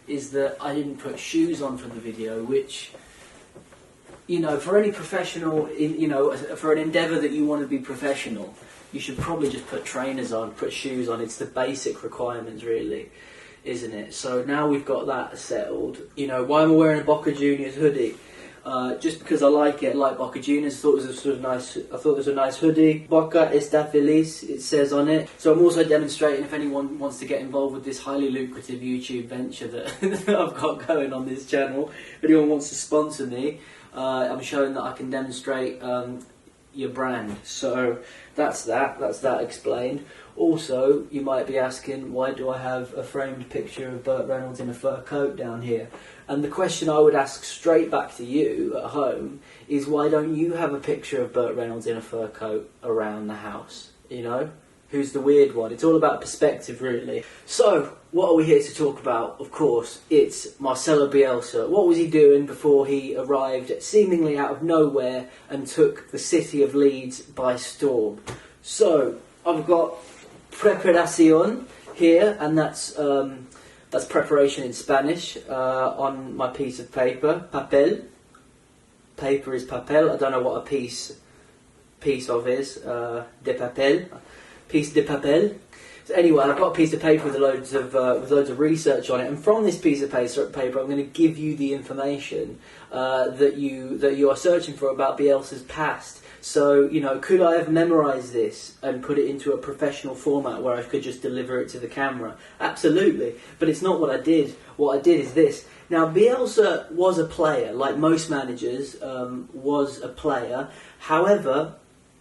is that I didn't put shoes on for the video, which, you know, for any professional, for an endeavour that you want to be professional, you should probably just put trainers on, put shoes on. It's the basic requirements, really, isn't it? So now we've got that settled. You know, why am I wearing a Boca Juniors hoodie? Just because I like it, I like Boca Juniors. I thought it was a sort of nice. I thought it was a nice hoodie. Boca está feliz, it says on it. So I'm also demonstrating, if anyone wants to get involved with this highly lucrative YouTube venture that, that I've got going on this channel, if anyone wants to sponsor me, I'm showing that I can demonstrate your brand. So that's that explained. Also, you might be asking, why do I have a framed picture of Burt Reynolds in a fur coat down here? And the question I would ask straight back to you at home is, why don't you have a picture of Burt Reynolds in a fur coat around the house? You know? Who's the weird one? It's all about perspective, really. So, what are we here to talk about? Of course, it's Marcelo Bielsa. What was he doing before he arrived seemingly out of nowhere and took the city of Leeds by storm? So, I've got preparación here, and that's preparation in Spanish, on my piece of paper. Papel. Paper is papel. I don't know what a piece of is. De papel. Piece de papel. So anyway, I've got a piece of paper with loads of research on it, and from this piece of paper, I'm going to give you the information that you are searching for about Bielsa's past. So, you know, could I have memorised this and put it into a professional format where I could just deliver it to the camera? Absolutely, but it's not what I did. What I did is this. Now, Bielsa was a player, like most managers, was a player. However,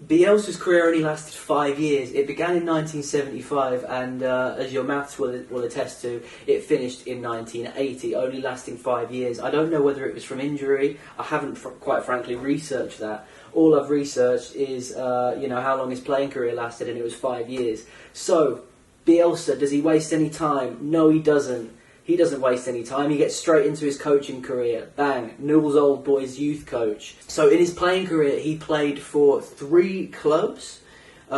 Bielsa's career only lasted 5 years. It began in 1975, and as your maths will attest to, it finished in 1980, only lasting 5 years. I don't know whether it was from injury. I haven't, quite frankly, researched that. All I've researched is, how long his playing career lasted, and it was 5 years. So, Bielsa, does he waste any time? No, he doesn't. He doesn't waste any time. He gets straight into his coaching career. Bang. Newell's Old Boys youth coach. So in his playing career, he played for 3 clubs. 2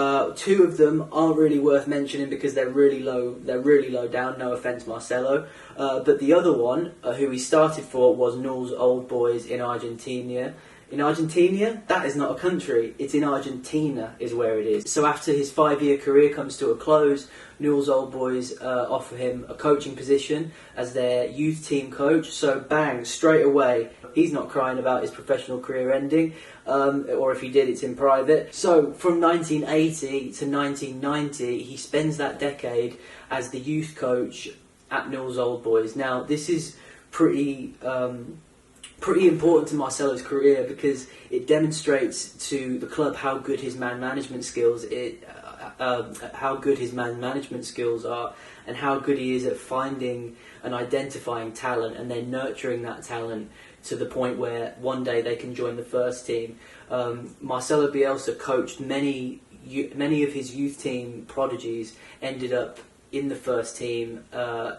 of them aren't really worth mentioning because they're really low. They're really low down. No offense, Marcelo. But the other one, who he started for, was Newell's Old Boys in Argentina. In Argentina? That is not a country. It's in Argentina is where it is. So after his 5-year career comes to a close, Newell's Old Boys offer him a coaching position as their youth team coach. So bang, straight away, he's not crying about his professional career ending, or if he did, it's in private. So from 1980 to 1990, he spends that decade as the youth coach at Newell's Old Boys. Now, this is pretty important to Marcelo's career because it demonstrates to the club how good his man management skills are, and how good he is at finding and identifying talent and then nurturing that talent to the point where one day they can join the first team. Marcelo Bielsa coached many of his youth team prodigies, ended up in the first team,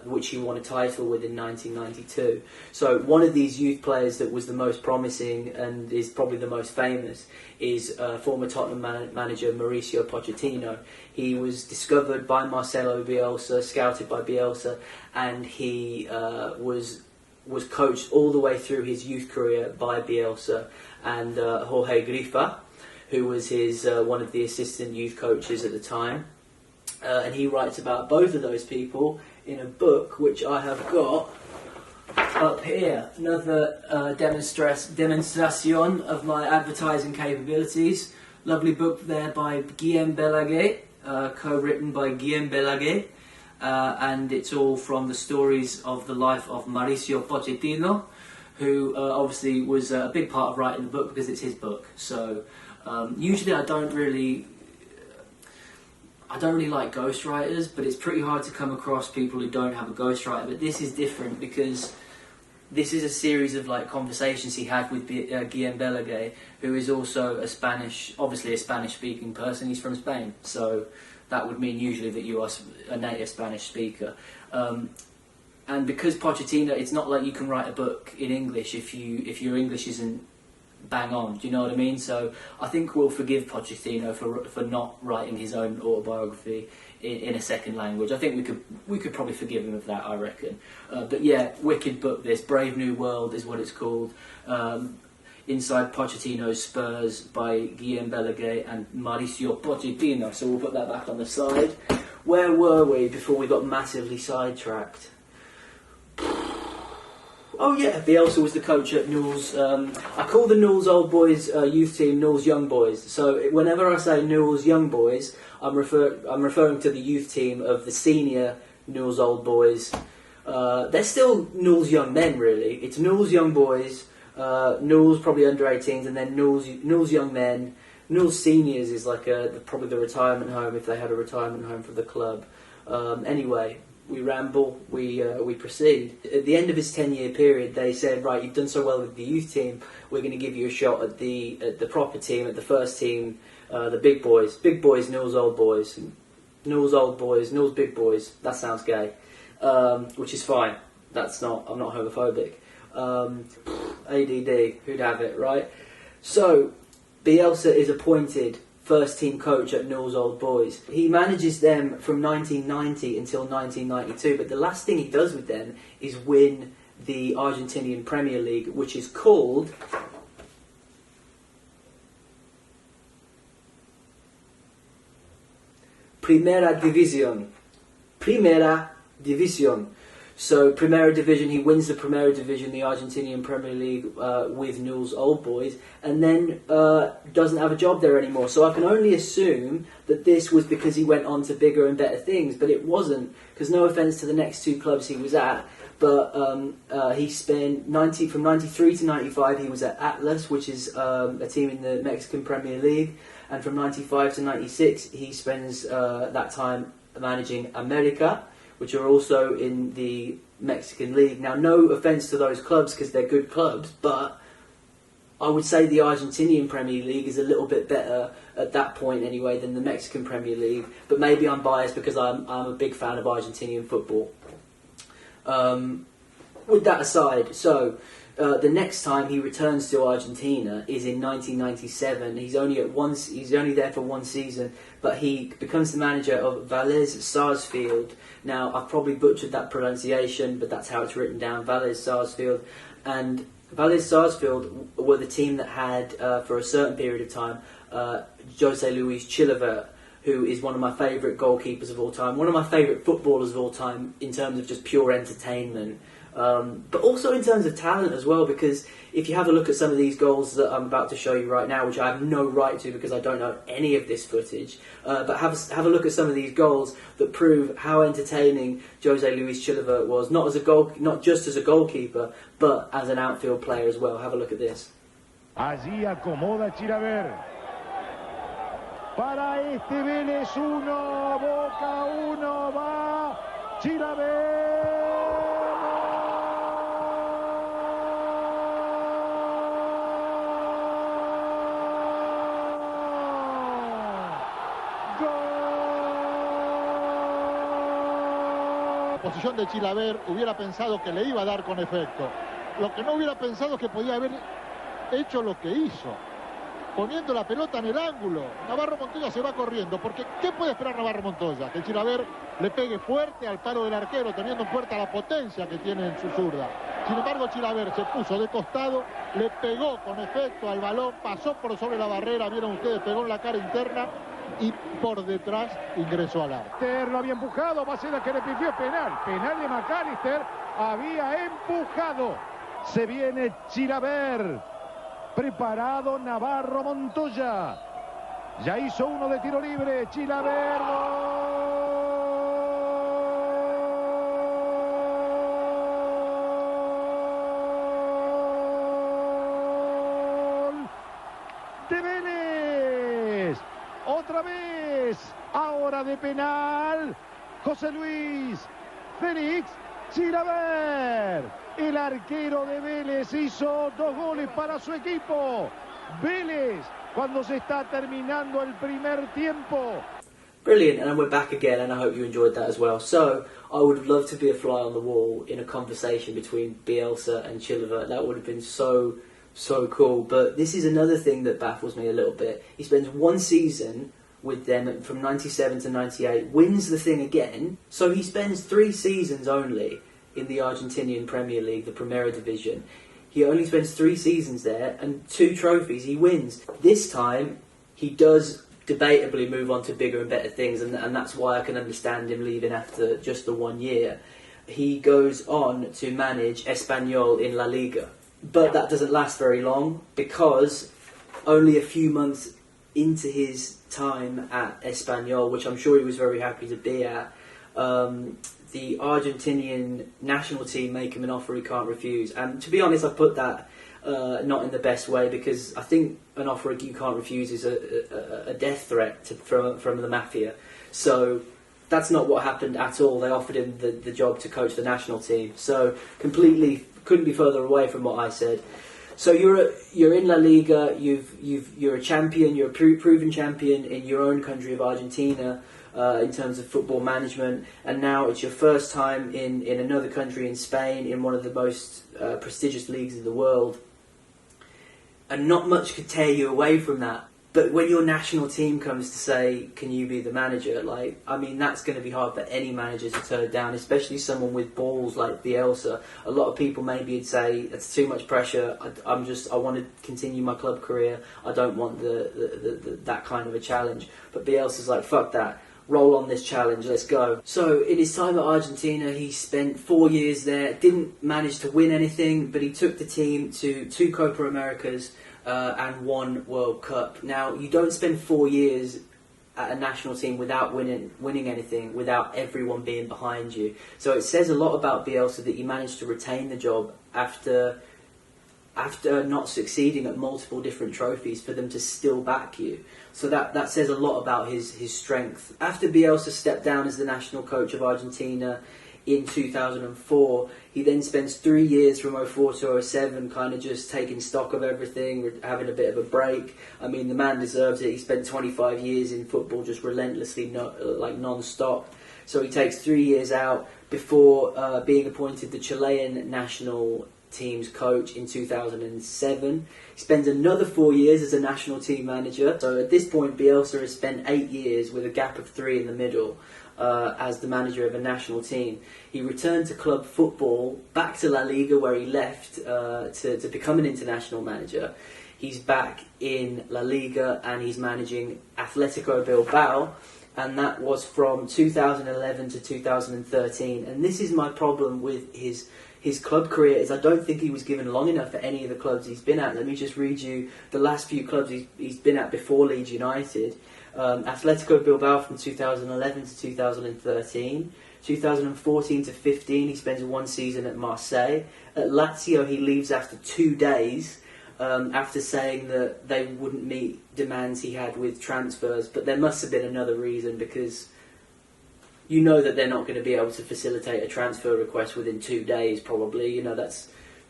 which he won a title with in 1992. So one of these youth players that was the most promising and is probably the most famous is former Tottenham manager Mauricio Pochettino. He was discovered by Marcelo Bielsa, scouted by Bielsa, and he was coached all the way through his youth career by Bielsa and Jorge Grifa, who was his one of the assistant youth coaches at the time. And he writes about both of those people in a book which I have got up here. Another demonstration of my advertising capabilities. Lovely book there by Guillaume Balaguer, co-written by Guillaume Balaguer, and it's all from the stories of the life of Mauricio Pochettino, who obviously was a big part of writing the book because it's his book. So usually I don't really like ghostwriters, but it's pretty hard to come across people who don't have a ghostwriter. But this is different because this is a series of conversations he had with Guillaume Balaguer, who is also obviously a Spanish-speaking person. He's from Spain, so that would mean usually that you are a native Spanish speaker. And because Pochettino, it's not like you can write a book in English if your English isn't bang on. Do you know what I mean? So I think we'll forgive Pochettino for not writing his own autobiography in a second language. I think we could probably forgive him of that, I reckon. But yeah, wicked book this. Brave New World is what it's called. Inside Pochettino's Spurs by Guillaume Balaguer and Mauricio Pochettino. So we'll put that back on the side. Where were we before we got massively sidetracked? Oh yeah, Bielsa was the coach at Newell's. I call the Newell's Old Boys youth team Newell's Young Boys. So whenever I say Newell's Young Boys, I'm referring to the youth team of the senior Newell's Old Boys. They're still Newell's Young Men, really. It's Newell's Young Boys, Newell's probably under 18s, and then Newell's Young Men. Newell's Seniors is like probably the retirement home, if they had a retirement home for the club. Anyway, we ramble, we proceed. At the end of his 10-year period, they said, right, you've done so well with the youth team, we're going to give you a shot at the proper team, at the first team, the big boys. Big boys, Newell's Old Boys. Newell's Old Boys, Newell's Big Boys. That sounds gay, which is fine. I'm not homophobic. ADD, who'd have it, right? So, Bielsa is appointed first team coach at Newell's Old Boys. He manages them from 1990 until 1992, but the last thing he does with them is win the Argentinian Premier League, which is called Primera División. Primera División. So, Primera Division, he wins the Primera Division, the Argentinian Premier League, with Newell's Old Boys, and then doesn't have a job there anymore. So I can only assume that this was because he went on to bigger and better things, but it wasn't, because no offence to the next two clubs he was at, but he spent from 93 to 95, he was at Atlas, which is a team in the Mexican Premier League, and from 95 to 96, he spends that time managing America, which are also in the Mexican League. Now, no offence to those clubs, because they're good clubs, but I would say the Argentinian Premier League is a little bit better at that point anyway than the Mexican Premier League, but maybe I'm biased because I'm a big fan of Argentinian football. With that aside, so the next time he returns to Argentina is in 1997. He's only there for one season, but he becomes the manager of Vélez Sarsfield. Now, I've probably butchered that pronunciation, but that's how it's written down, Vélez Sarsfield. And Vélez Sarsfield were the team that had, for a certain period of time, Jose Luis Chilavert, who is one of my favourite goalkeepers of all time, one of my favourite footballers of all time in terms of just pure entertainment. But also in terms of talent as well, because if you have a look at some of these goals that I'm about to show you right now, which I have no right to because I don't know any of this footage, but have a look at some of these goals that prove how entertaining Jose Luis Chilavert was, not just as a goalkeeper, but as an outfield player as well. Have a look at this. Allí acomoda Chilavert. Para este Vélez 1, Boca 1, va Chilavert. Posición de Chilavert, hubiera pensado que le iba a dar con efecto. Lo que no hubiera pensado es que podía haber hecho lo que hizo, poniendo la pelota en el ángulo. Navarro Montoya se va corriendo, porque ¿qué puede esperar Navarro Montoya? Que el Chilavert le pegue fuerte al palo del arquero, teniendo en cuenta la potencia que tiene en su zurda. Sin embargo, Chilavert se puso de costado, le pegó con efecto al balón, pasó por sobre la barrera, vieron ustedes, pegó en la cara interna y por detrás ingresó al arco. Lo había empujado, Maceda que le pidió penal de McAllister, había empujado. Se viene Chilavert, preparado Navarro Montoya, ya hizo uno de tiro libre, Chilavert, gol de Vélez, otra vez, ahora de penal, José Luis Félix Chilavert, el arquero de Vélez, hizo 2 goles para su equipo. Vélez, cuando se está terminando el primer tiempo. Brilliant, and we're back again, and I hope you enjoyed that as well. So, I would love to be a fly on the wall in a conversation between Bielsa and Chilavert. That would have been so so cool. But this is another thing that baffles me a little bit. He spends one season with them from 97 to 98, wins the thing again. So he spends 3 seasons only in the Argentinian Premier League, the Primera Division. He only spends 3 seasons there, and 2 trophies he wins. This time, he does debatably move on to bigger and better things, and that's why I can understand him leaving after just the 1 year. He goes on to manage Espanyol in La Liga. But that doesn't last very long, because only a few months into his time at Espanyol, which I'm sure he was very happy to be at, the Argentinian national team make him an offer he can't refuse. And to be honest, I put that not in the best way, because I think an offer you can't refuse is a death threat from the mafia. So that's not what happened at all. They offered him the job to coach the national team. So completely couldn't be further away from what I said. So you're in La Liga. You're a champion. You're a proven champion in your own country of Argentina in terms of football management. And now it's your first time in another country, in Spain, in one of the most prestigious leagues in the world. And not much could tear you away from that. But when your national team comes to say, can you be the manager? That's going to be hard for any manager to turn down, especially someone with balls like Bielsa. A lot of people maybe would say, it's too much pressure. I want to continue my club career. I don't want that kind of a challenge. But Bielsa's like, fuck that. Roll on this challenge, let's go. So in his time at Argentina, he spent 4 years there, didn't manage to win anything, but he took the team to 2 Copa Americas and 1 World Cup. Now, you don't spend 4 years at a national team without winning anything, without everyone being behind you. So it says a lot about Bielsa that he managed to retain the job after not succeeding at multiple different trophies, for them to still back you. So that says a lot about his strength. After Bielsa stepped down as the national coach of Argentina in 2004, he then spends 3 years from 04 to 07 kind of just taking stock of everything, having a bit of a break. I mean, the man deserves it. He spent 25 years in football just relentlessly, non-stop. So he takes 3 years out before being appointed the Chilean national team's coach in 2007. He spends another 4 years as a national team manager. So at this point, Bielsa has spent 8 years with a gap of 3 in the middle as the manager of a national team. He returned to club football, back to La Liga where he left to become an international manager. He's back in La Liga and he's managing Atletico Bilbao, and that was from 2011 to 2013. And this is my problem with his club career, is I don't think he was given long enough at any of the clubs he's been at. Let me just read you the last few clubs he's been at before Leeds United. Atletico Bilbao from 2011 to 2013. 2014 to 15, he spends 1 season at Marseille. At Lazio, he leaves after 2 days, after saying that they wouldn't meet demands he had with transfers. But there must have been another reason, because you know that they're not going to be able to facilitate a transfer request within 2 days, probably. You know,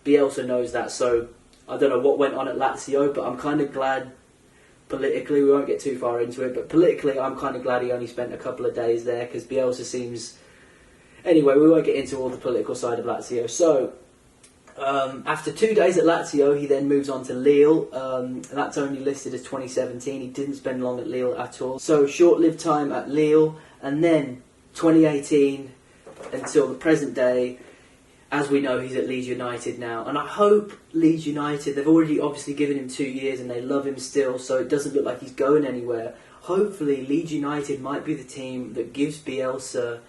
Bielsa knows that. So I don't know what went on at Lazio, but I'm kind of glad politically, we won't get too far into it, but politically I'm kind of glad he only spent a couple of days there, because Bielsa seems... Anyway, we won't get into all the political side of Lazio. So after 2 days at Lazio, he then moves on to Lille. That's only listed as 2017. He didn't spend long at Lille at all. So short-lived time at Lille, and then 2018 until the present day, as we know, he's at Leeds United now. And I hope Leeds United, they've already obviously given him 2 years and they love him still, so it doesn't look like he's going anywhere. Hopefully Leeds United might be the team that gives Bielsa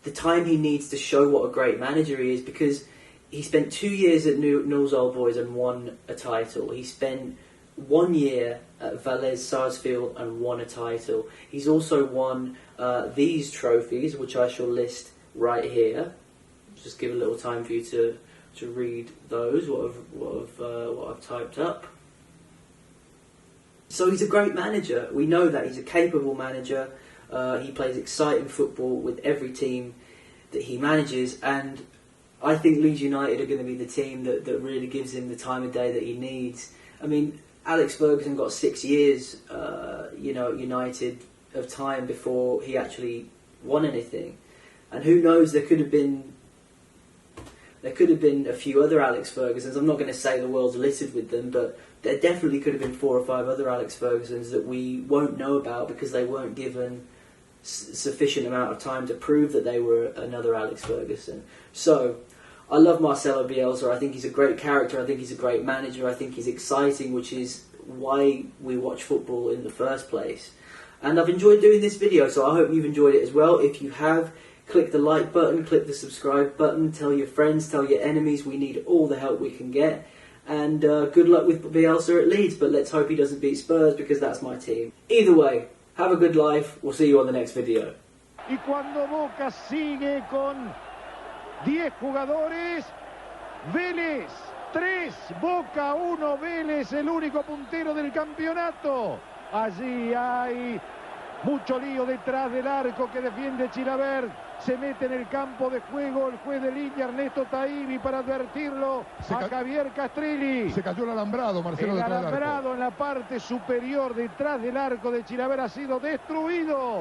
the time he needs to show what a great manager he is, because he spent 2 years at Newell's Old Boys and won a title. He spent 1 year at Valais Sarsfield and won a title. He's also won these trophies, which I shall list right here. Just give a little time for you to read those, what I've typed up. So he's a great manager. We know that. He's a capable manager. He plays exciting football with every team that he manages, and I think Leeds United are going to be the team that really gives him the time of day that he needs. I mean, Alex Ferguson got 6 years, at United of time before he actually won anything. And who knows, there could have been There could have been a few other Alex Fergusons. I'm not going to say the world's littered with them, but there definitely could have been 4 or 5 other Alex Fergusons that we won't know about because they weren't given sufficient amount of time to prove that they were another Alex Ferguson. So, I love Marcelo Bielsa. I think he's a great character. I think he's a great manager. I think he's exciting, which is why we watch football in the first place. And I've enjoyed doing this video, so I hope you've enjoyed it as well. If you have, click the like button, click the subscribe button, tell your friends, tell your enemies. We need all the help we can get. And good luck with Bielsa at Leeds, but let's hope he doesn't beat Spurs because that's my team. Either way, have a good life. We'll see you on the next video. Y cuando Boca sigue con 10 jugadores, Vélez 3, Boca 1, Vélez el único puntero del campeonato. Allí hay mucho lío detrás del arco que defiende Chilavert. Se mete en el campo de juego el juez de línea Ernesto Tairi para advertirlo a Javier Castrilli. Se cayó el alambrado, Marcelo, El detrás del arco. alambrado en la parte superior detrás del arco de Chilavert ha sido destruido.